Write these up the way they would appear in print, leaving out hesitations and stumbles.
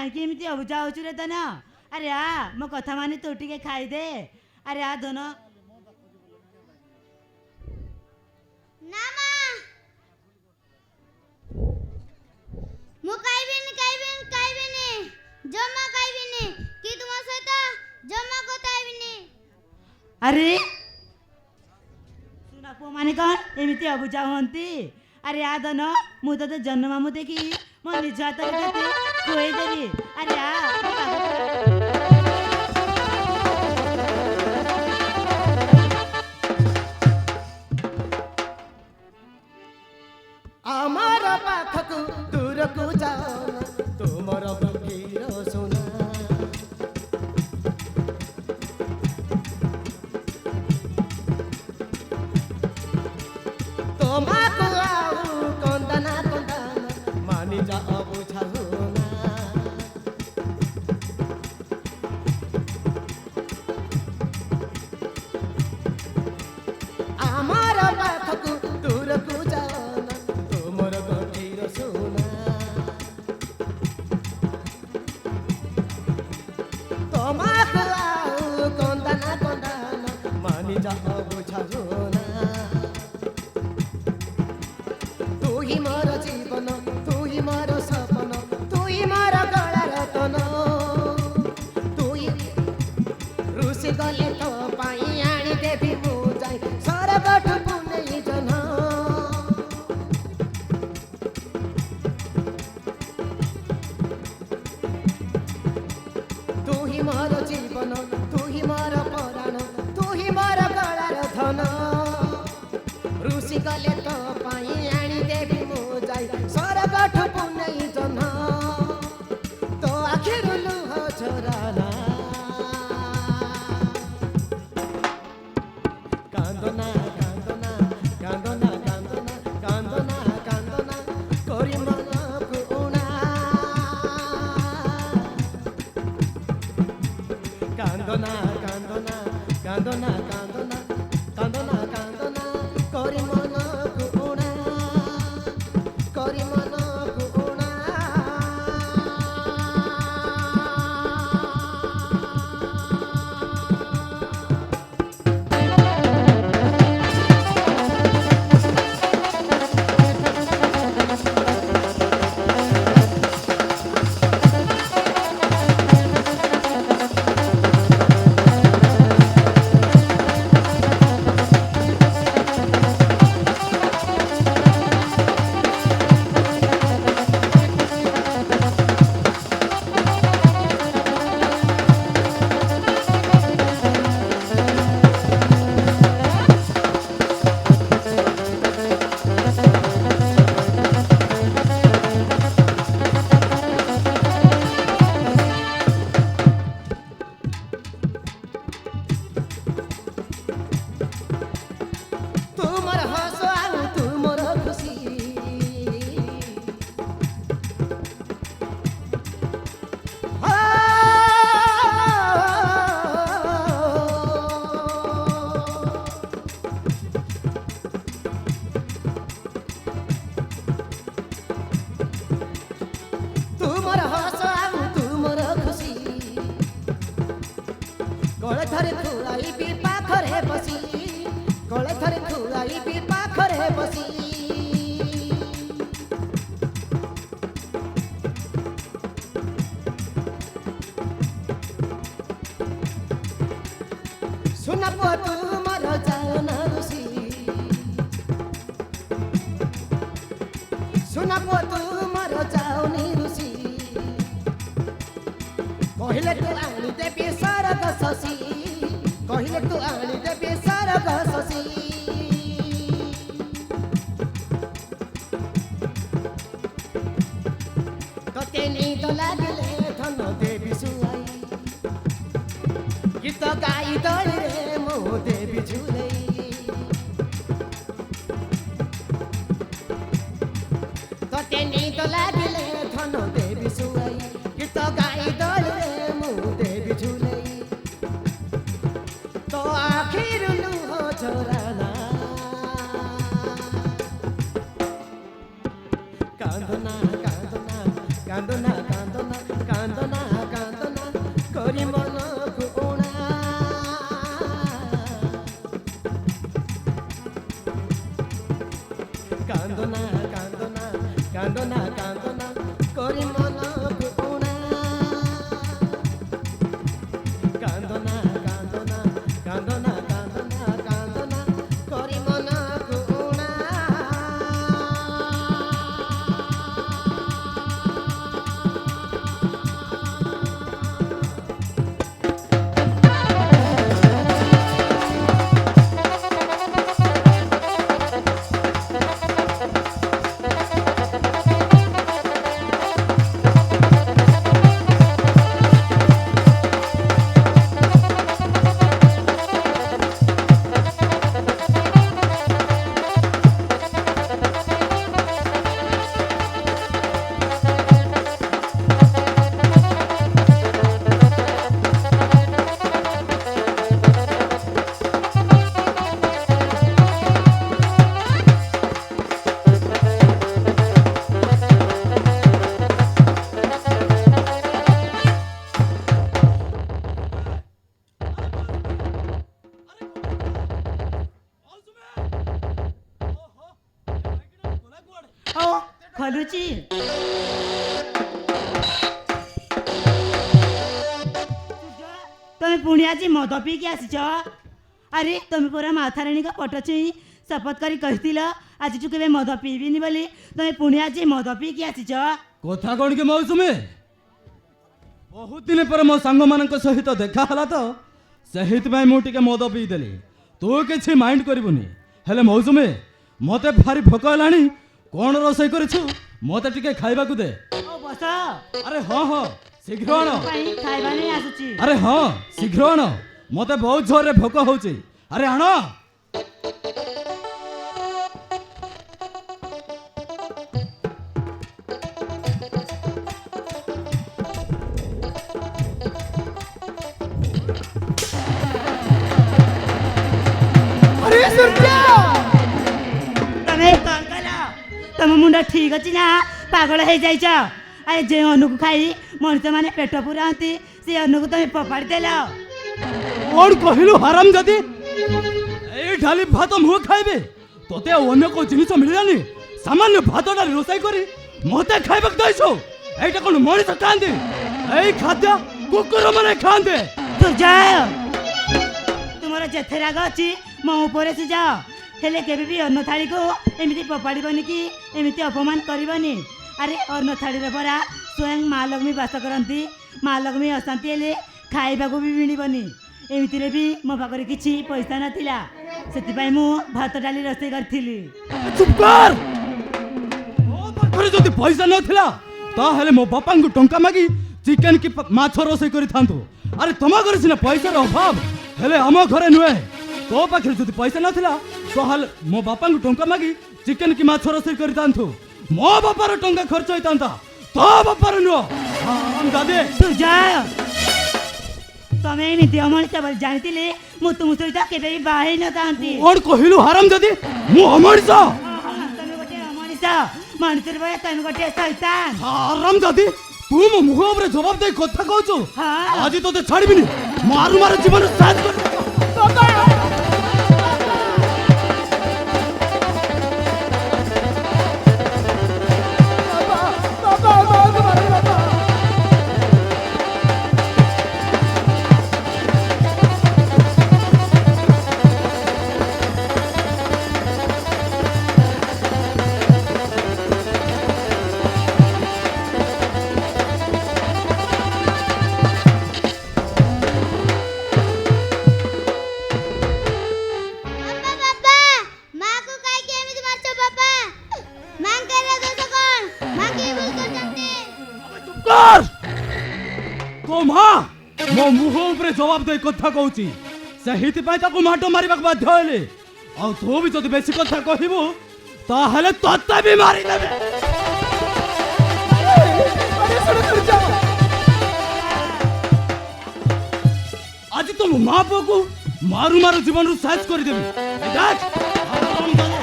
କାହିଁକି ଏମିତି ଅବୁଝା ହଉଛୁ ରେ ଧନ? ଆରେ ଆ ମୋ କଥା ମାନି ତୁ ଟିକେ ଖାଇଦେ। ଆରେ ଆ ଧନ। ନା ମା ମୁଁ ଖାଇବିନି ଜମା ଖାଇବିନି କି ତୁମ ସହିତ ଜମା କଥା ହେବିନି। ଆରେ ସୁନା ପୁଅ ମାନେ କଣ ଏମିତି ଅବୁଝା ହୁଅନ୍ତି? ଆରେ ଆ ଧନ ମୁଁ ତତେ ଜହ୍ନ ମାମୁଁ ଦେଖି ମୋ ନିଜ ହାତରେ ତତେ ଖୁଆଇଦେବି। ଆରେ ଆ ମୋ আমার পাখকু দূরকু যাও না তোমার গভীর সোনা তোমাকু আউ কন্দনা মানি যাও বুঝাও না আমার পাখকু দূরকু যাও না তোমার গভীর সোনা তোমাকু আউ কন্দনা মানি যাও বুঝাও না তুই মোর জীবন তুই মোর সপন তুই মোর গলা রতন তুই রুষি গলে তো পাই আনি দেবি মু যাই সরগঠু পুনেই জন তুই মোর জীবন তুই মোর পরাণ তুই মোর গলার ধন রুষি গলে তো পাই আনি দেবি মু যাই সরগঠু পুনেই জন তো আখির লুহ ঝরানা কান্দনা কান্দনা কান্দনা কান্দনা কান্দনা কান্দনা করি মনকু উনা কান্দনা কান্দনা কান্দনা কান্দনা কান্দনা কান্দনা করি মনকু উনা করি মনকু উনা তোমার হাসো আউ তোমার খুশি তোমার হাসো আউ তোমার খুশি গলে ধরে থুয়াইবি পাখরে বসি গলে ধরে থুয়াইবি পাখরে বসি सुना पुआ तुमर जाओ ना रुसी सुना पुआ तुमर जाओ नी रुसी कहिले तू आनी देबी सरग शशि कहिले तू आनी देबी सरग शशि तते नींद लागले धन देवी सुआई गीत गाई दଳି रे मो देवी झुलई तते नींद लागले धन देवी सुआई गीत गाई दଳି रे मो देवी झुलई तो आखिर लुह झराना कांदना कांदना कांदना कांदना कांदना ଓ ଖୋଲୁଛି। ତମେ ପୁଣି ଆଜି ମଦ ପିଇକି ଆସିଛ? ଆରେ ତମେ ପୁରା ମାଥାରାଣୀଙ୍କ ପଟ ଛୁଇଁ ଶପଥ କରି କହିଥିଲ ଆଜିଠୁ କେବେ ମଦ ପିଇବିନି ବୋଲି, ତମେ ପୁଣି ଆଜି ମଦ ପିଇକି ଆସିଛ? କଥା କ'ଣ କି ମୌସୁମୀ? ବହୁତ ଦିନ ପରେ ମୋ ସାଙ୍ଗମାନଙ୍କ ସହିତ ଦେଖା ହେଲା ତ, ସେଇଥିପାଇଁ ମୁଁ ଟିକେ ମଦ ପିଇଦେଲି। ତୁ କିଛି ମାଇଣ୍ଡ କରିବୁନି। ହେଲେ ମୌସୁମୀ, ମତେ ଭାରି ଭୋକ ହେଲାଣି। କ'ଣ ରୋଷେଇ କରିଛୁ ମତେ ଟିକେ ଖାଇବାକୁ ଦେ। ଓ ବସ, ଆରେ ହଁ ହଁ ଶୀଘ୍ର ଆଣ। ପାଇଁ ଖାଇବା ନେଇ ଆସୁଛି। ଆରେ ହଁ ଶୀଘ୍ର ଆଣ, ମତେ ବହୁତ ଜୋରରେ ଭୋକ ହଉଛି। ଆରେ ଆଣ। अरे सूर्य ତମେ କଣ କଲ? ତମ ମୁଣ୍ଡ ଠିକ ଅଛି ନା ପାଗଳ ହେଇଯାଇଛ? ଆରେ ଯେ ଅନୁକୁ ଖାଇ ମଣିଷ ମାନେ ପେଟ ପୁରାନ୍ତି ସେ ଅନୁକୁ ତମେ ଫୋପାଡ଼ି ଦେଲ। କ'ଣ କହିଲୁ ହାରାମ ଜାତି? ଏଇ ଡାଲି ଭାତ ମୁଁ ଖାଇବି, ତୋତେ ଆଉ ଅନ୍ୟ କୋଉ ଜିନିଷ ମିଳିଲାନି? ସାମାନ୍ୟ ଭାତ ଡାଲି ରୋଷେଇ କରି ମତେ ଖାଇବାକୁ ଦେଇଛୁ? ଏଇଟା କ'ଣ ମଣିଷ ଖାଆନ୍ତି? ଏଇ ଖାଦ୍ୟ କୁକୁର ମାନେ ଖାଆନ୍ତି। ସୁଜୟ, ତୁମର ଯେତେ ରାଗ ଅଛି ମୋ ଉପରେ ସୁଝାଅ, ହେଲେ କେବେ ବି ଅନ୍ନ ଥାଳିକୁ ଏମିତି ଫୋପାଡ଼ିବନି କି ଏମିତି ଅପମାନ କରିବନି। ଆରେ ଅନ୍ନ ଥାଳିରେ ପରା ସ୍ୱୟଂ ମା ଲକ୍ଷ୍ମୀ ବାସ କରନ୍ତି। ମା ଲକ୍ଷ୍ମୀ ଅଶାନ୍ତି ହେଲେ ଖାଇବାକୁ ବି ମିଳିବନି। ଏମିତିରେ ବି ମୋ ପାଖରେ କିଛି ପଇସା ନଥିଲା, ସେଥିପାଇଁ ମୁଁ ଭାତ ଡାଲି ରୋଷେଇ କରିଥିଲି। ଚୁପ୍ କର। ମୋ ପାଖରେ ଯଦି ପଇସା ନଥିଲା ତାହେଲେ ମୋ ବାପାଙ୍କୁ ଟଙ୍କା ମାଗି ଚିକେନ କି ମାଛ ରୋଷେଇ କରିଥାନ୍ତୁ। ଆରେ ତମ ଘରେ ସିନା ପଇସାର ଅଭାବ, ହେଲେ ଆମ ଘରେ ନୁହେଁ। ତୋ ପାଖରେ ଯଦି ପଇସା ନଥିଲା ତାହେଲେ ମୋ ବାପାଙ୍କୁ ଟଙ୍କା ମାଗି ଚିକେନ କି ମାଛ ରୋଷେଇ କରିଥାନ୍ତୁ। ମୋ ବାପାର ଟଙ୍କା ଖର୍ଚ୍ଚ ହେଇଥାନ୍ତା, ତୋ ବାପାର ନୁହଁ। ଦାଦି ସୁଜୟ, ତମେ ଏମିତି ଅମଣିଷ ବୋଲି ଜାଣିଥିଲେ ମୁଁ ତୁମ ସହିତ କେବେ ବି ବାହା ହେଇନଥାନ୍ତି। କ'ଣ କହିଲୁ ହାରାମ ଦାଦି? ମୁଁ ଅମଣିଷ? ତମେ ଗୋଟେ ଅମଣିଷ, ମଣିଷର ଭଳିଆ ତମେ ଗୋଟେ ଶୈତାନ। ହାରାମ ଦାଦି, ତୁ ମୋ ମୁହଁ ଉପରେ ଜବାବ ଦେଇ କଥା କହୁଛୁ? ହଁ। ଆଜି ତୋତେ ଛାଡ଼ିବିନି। ମାରୁ ମାରୁ ଜୀବନ ସାଥ କରି ବାପା ମାକୁ କାହିଁକି ଏମିତି ମାରୁଛ ବାପା? ମାଙ୍କର ଦୋଷ କଣ? ମା କି ଭୁଲ କରିଛନ୍ତି? କର। ତୋ ମା ମୋ ମୁହଁ ଉପରେ ଜବାବ ଦେଇ କଥା କହୁଛି, ସେଇଥିପାଇଁ ତାକୁ ମାଡ଼ ମାରିବାକୁ ବାଧ୍ୟ ହେଲି। ଆଉ ତୁ ବି ଯଦି ବେଶୀ କଥା କହିବୁ ତାହେଲେ ତତେ ବି ମାରିଦେବେ। ଆଜି ତ ମୋ ମା ପୁଅକୁ ମାରୁ ମାରୁ ଜୀବନରୁ ସାଇଜ କରିଦେବି। ଏ ଦେଖ, ହାରାମ ଦାଦି।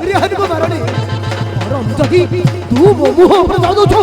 रिहानको मारणी रमजगी तू मो मुह ऊपर जाऊ दो छो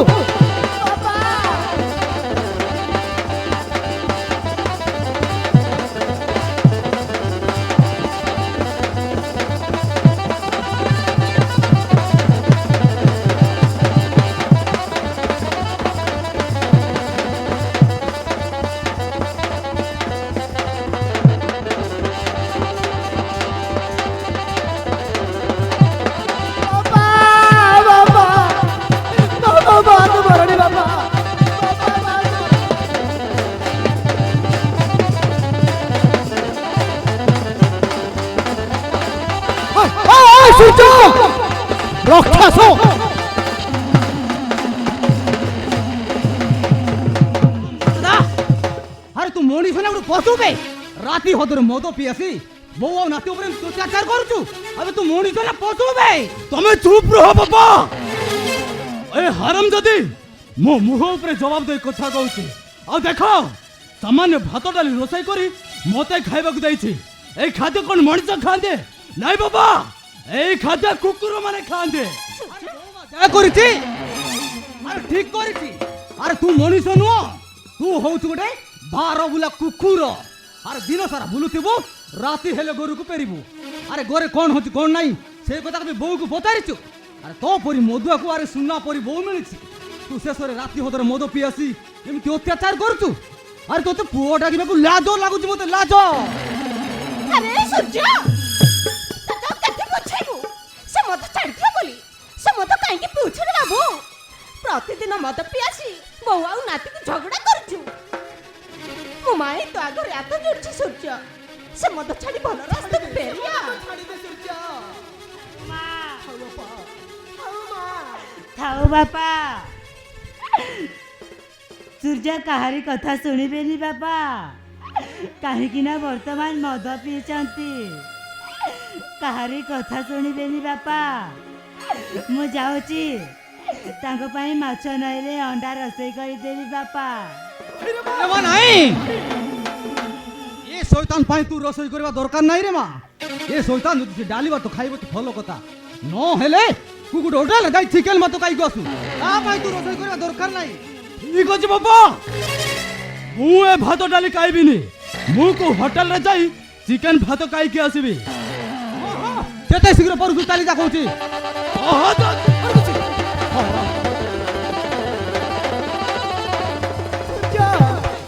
ରକ୍ଷାସ ଆରେ ତୁ ମଣିଷ ନା ଗୋଟେ ପଶୁ ବେ? ରାତି ହଦରେ ମଦ ପିଇ ଆସି ବୋଉ ଆଉ ନାତି ଉପରେ ଅତ୍ୟାଚାର କରୁଛୁ। ଆବେ ତୁ ମଣିଷ ନା ପଶୁ ବେ? ତମେ ଚୁପ୍ ରହ ବାପା। ଏ ହାରାମ ଜାତି, ମୋ ମୁହଁ ଉପରେ ଜବାବ ଦେଇ କଥା କହୁଛି। ଆଉ ଦେଖ, ସାମାନ୍ୟ ଭାତ ଡାଲି ରୋଷେଇ କରି ମତେ ଖାଇବାକୁ ଦେଇଛି। এই খাদ্য কোন মଣିଷ ଖାଆନ୍ତି? ନାଇଁ ବାବା, এই ଖାଦ୍ୟ କୁକୁର ମାନେ ଖାଆନ୍ତି। ଯା କରିଛି, ଆରେ ଠିକ କରିଛି। ଆରେ ତୁ ମଣିଷ ନୁହଁ, ତୁ ହଉଛୁ ଗୋଟେ ବାର ବୁଲା କୁକୁର ଆରେ ଦିନ ସାରା ବୁଲୁଥିବୁ ରାତି ହେଲେ ଘରକୁ ଫେରିବୁ ଆରେ ଘରେ କ'ଣ ହଉଛି କ'ଣ ନାହିଁ ସେ କଥା ବି ବୋଉକୁ ପଚାରିଛୁ ଆରେ ତୋ ପରି ମଧୁଆକୁ ଆରେ ସୁନା ପରି ବୋଉ ମିଳିଛି ତୁ ଶେଷରେ ରାତି ହଦରେ ମଦ ପିଇ ଆସି ଏମିତି ଅତ୍ୟାଚାର କରୁଛୁ ଆରେ ତୋତେ ପୁଅ ଡାକିବାକୁ ଲାଜ ଲାଗୁଛି ମତେ ଲାଜ ଆରେ ସୂର୍ଯ୍ୟ ତତେ କେତେ ବୁଝେଇବୁ ସେ ମଦ ଛାଡ଼ିଥିଲା ବୋଲି ସେ ମଦ କାହିଁକି ପିଉଛୁ ରେ ବାବୁ ପ୍ରତିଦିନ ମଦ ପିଇ ଆସି ବୋଉ ଆଉ ନାତିକୁ ଝଗଡ଼ା କରୁଛୁ ମୋ ମାଇଁ ତ ଆଗରେ ହାତ ଯୋଡୁଛି ସୂର୍ଯ୍ୟ ସେ ମଦ ଛାଡ଼ି ଭଲ ରାସ୍ତାକୁ ଫେରିଆ ଥାଉ ବାପା ସୂର୍ଯ୍ୟ କାହାରି କଥା ଶୁଣିବେନି ବାପା କାହିଁକି ନା ବର୍ତ୍ତମାନ ମଦ ପିଇଛନ୍ତି କାହାରି କଥା ଶୁଣିବେନି ବାପା ମୁଁ ଯାଉଛି ତାଙ୍କ ପାଇଁ ମାଛ ନହେଲେ ଅଣ୍ଡା ରୋଷେଇ କରିଦେବି ବାପା ନାହିଁ ଏ ଶୈତାନ ପାଇଁ ତୁ ରୋଷେଇ କରିବା ଦରକାର ନାହିଁ ରେ ମା ଏ ଶୈତାନ ଯଦି ସେ ଡାଲି ଭାତ ଖାଇବ ତ ଭଲ କଥା ନହେଲେ କୁକୁର ହୋଟେଲ ଯାଇ ଚିକେନ ଭାତ ଖାଇକି ଆସୁ ତା ପାଇଁ ତୁ ରୋଷେଇ କରିବା ଦରକାର ନାହିଁ ଠିକ ଅଛି ବାପା ମୁଁ ଏ ଭାତ ଡାଲି ଖାଇବିନି ମୁଁ କୋଉ ହୋଟେଲରେ ଯାଇ ଚିକେନ ଭାତ ଖାଇକି ଆସିବି ଯେତେ ଶୀଘ୍ର ପରକୁ ଚାଲି ଯା କହୁଛି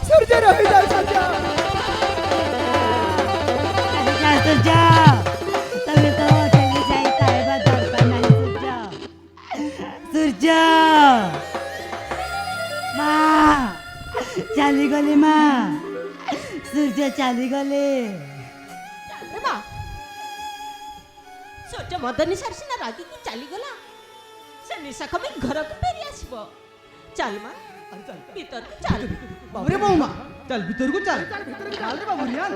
ସୂର୍ଯ୍ୟ ରହିଯାଉ ସୂର୍ଯ୍ୟ ସୂର୍ଯ୍ୟ ତମେ ତ ହୋଟେଲରେ ଯାଇ ଖାଇବା ଦରକାର ନାହିଁ ସୂର୍ଯ୍ୟ ମା ଚାଲିଗଲେ ମା ସୂର୍ଯ୍ୟ ଚାଲିଗଲେ ରେ ମା ସୂର୍ଯ୍ୟ ମଦ ନିଶାରେ ସିନା ରାଗିକି ଚାଲିଗଲା ସେ ନିଶା କମି ଘରକୁ ଫେରି ଆସିବ ଚାଲ ମା ଭିତରକୁ ଚାଲ ବାବୁରେ ବୋଉ ମା ଚାଲ ଭିତରକୁ ଚାଲ ଚାଲ ରେ ବାବୁରିଆନ